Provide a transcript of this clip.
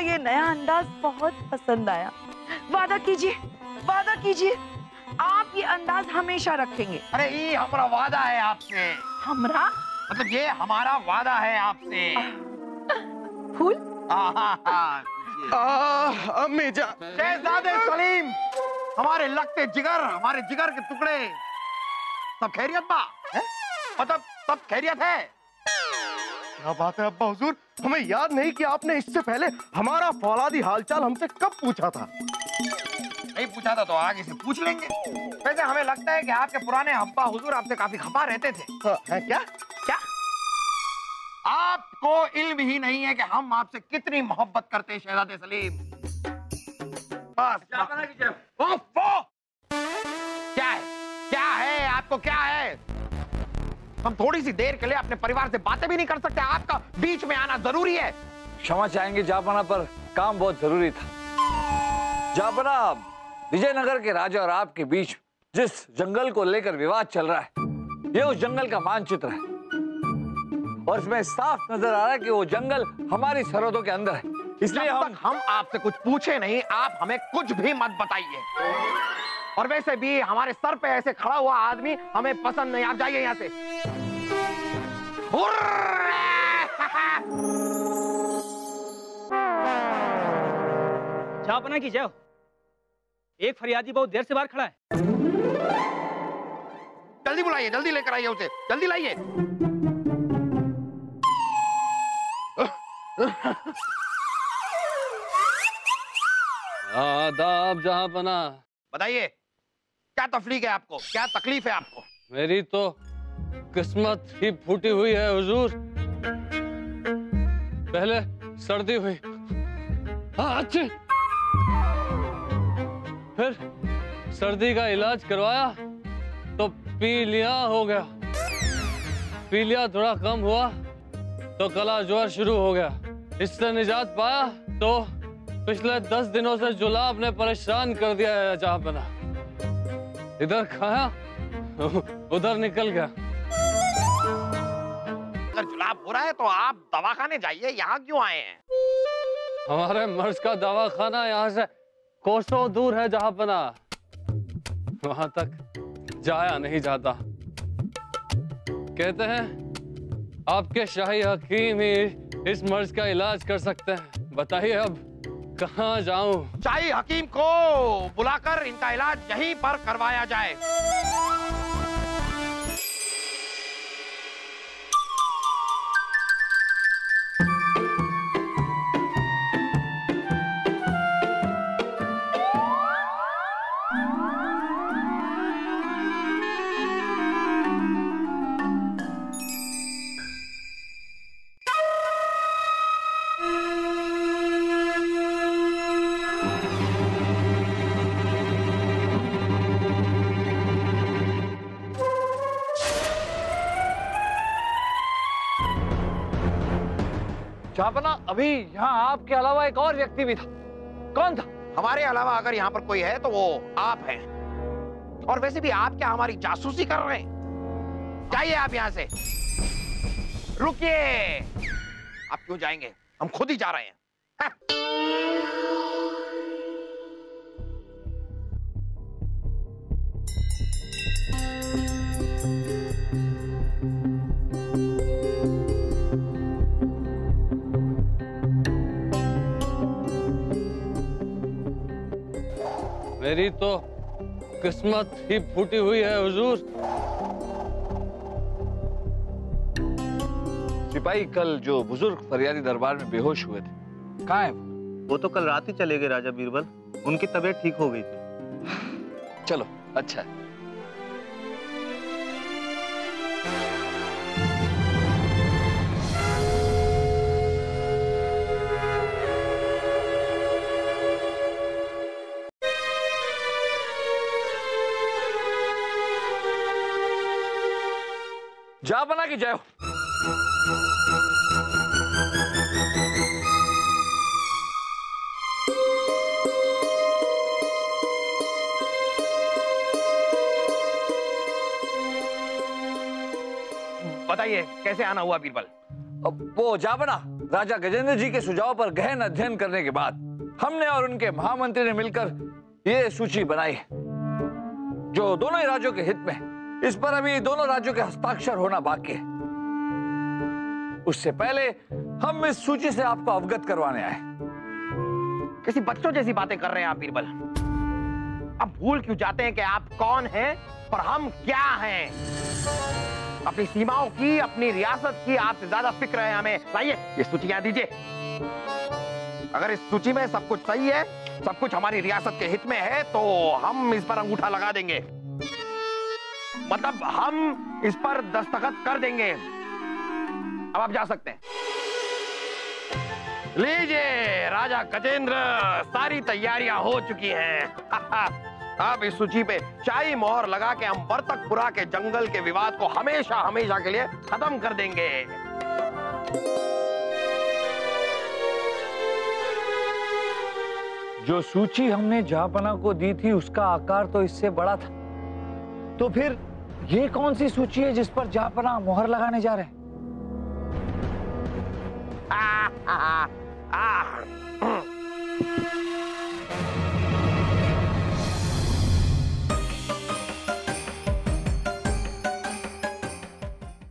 ये नया अंदाज बहुत पसंद आया। वादा कीजिए आप ये अंदाज हमेशा रखेंगे। अरे ये हमारा वादा है आपसे। हमरा मतलब ये हमारा वादा है आपसे। फूल अम्मी जान। शहजादे सलीम, हमारे लगते जिगर, हमारे जिगर के टुकड़े, सब खैरियत बा? मतलब सब खैरियत है? क्या बात है अब्बा हुजूर, हमें याद नहीं कि आपने इससे पहले हमारा फौलादी हालचाल हमसे कब पूछा था। नहीं पूछा था तो आगे से पूछ लेंगे। वैसे हमें लगता है कि आपके पुराने अब्बा हुजूर आपसे काफी खफा रहते थे। है क्या? क्या आपको इल्म ही नहीं है कि हम आपसे कितनी मोहब्बत करते हैं शहजादे सलीम? बस क्या है आपको, क्या है? हम थोड़ी सी देर के लिए अपने परिवार से बातें भी नहीं कर सकते? आपका बीच में आना जरूरी है? क्षमा चाहेंगे जापना, पर काम बहुत जरूरी था। जापना, विजयनगर के राजा और आपके बीच जिस जंगल को लेकर विवाद चल रहा है, ये उस जंगल का मानचित्र है और इसमें साफ नजर आ रहा है कि वो जंगल हमारी सरहदों के अंदर है। इसलिए हम आपसे कुछ पूछे नहीं, आप हमें कुछ भी मत बताइए। और वैसे भी हमारे सर पे ऐसे खड़ा हुआ आदमी हमें पसंद नहीं। आप जाइए यहाँ से। जापना की जय। एक फरियादी बहुत देर से बाहर खड़ा है। जल्दी बुलाइए, जल्दी लेकर आइए उसे, जल्दी लाइए। आदाब जहांपना। बताइए क्या तकलीफ है आपको, क्या तकलीफ है आपको? मेरी तो किस्मत ही फूटी हुई है हुजूर। पहले सर्दी हुई, अच्छी, फिर सर्दी का इलाज करवाया तो पीलिया हो गया। पीलिया थोड़ा कम हुआ तो गला ज्वर शुरू हो गया। इससे निजात पाया तो पिछले 10 दिनों से जुलाब ने परेशान कर दिया है जहांपना। इधर खाया उधर निकल गया। अगर जुलाब हो रहा है तो आप दवाखाने जाइए, यहाँ क्यों आए हैं? हमारे मर्ज का दवाखाना यहाँ से कोसों दूर है जहांपना, वहां तक जाया नहीं जाता। कहते हैं आपके शाही हकीम ही इस मर्ज का इलाज कर सकते हैं। बताइए अब कहाँ जाऊं? शाही हकीम को बुलाकर इनका इलाज यहीं पर करवाया जाए। जापना, अभी यहाँ आपके अलावा एक और व्यक्ति भी था। कौन था? हमारे अलावा अगर यहाँ पर कोई है तो वो आप हैं। और वैसे भी आप क्या हमारी जासूसी कर रहे हैं? जाइए आप यहाँ से। रुकिए, आप क्यों जाएंगे? हम खुद ही जा रहे हैं। मेरी तो किस्मत ही फूटी हुई है हुजूर। सिपाही, कल जो बुजुर्ग फरियादी दरबार में बेहोश हुए थे, कहाँ है वो तो कल रात ही चले गए राजा बीरबल। उनकी तबीयत ठीक हो गई थी। चलो, अच्छा है। जापना की जय हो। बताइए कैसे आना हुआ बीरबल? वो जापना, राजा गजेंद्र जी के सुझाव पर गहन अध्ययन करने के बाद हमने और उनके महामंत्री ने मिलकर ये सूची बनाई है, जो दोनों ही राज्यों के हित में है। इस पर अभी दोनों राज्यों के हस्ताक्षर होना बाकी है। उससे पहले हम इस सूची से आपको अवगत करवाने आए। किसी बच्चों जैसी बातें कर रहे हैं आप बीरबल। अब भूल क्यों जाते हैं कि आप कौन हैं और हम क्या हैं? अपनी सीमाओं की, अपनी रियासत की आपसे ज्यादा फिक्र है हमें। लाइए ये सूची यहाँ दीजिए। अगर इस सूची में सब कुछ सही है, सब कुछ हमारी रियासत के हित में है, तो हम इस पर अंगूठा लगा देंगे, मतलब हम इस पर दस्तखत कर देंगे। अब आप जा सकते हैं। लीजिए राजा गजेंद्र, सारी तैयारियां हो चुकी हैं। अब इस सूची पे शाही मोहर लगा के हम बरतकपुरा के जंगल के विवाद को हमेशा हमेशा के लिए खत्म कर देंगे। जो सूची हमने जहांपना को दी थी उसका आकार तो इससे बड़ा था, तो फिर ये कौन सी सूची है जिस पर जहांपना मोहर लगाने जा रहे हैं?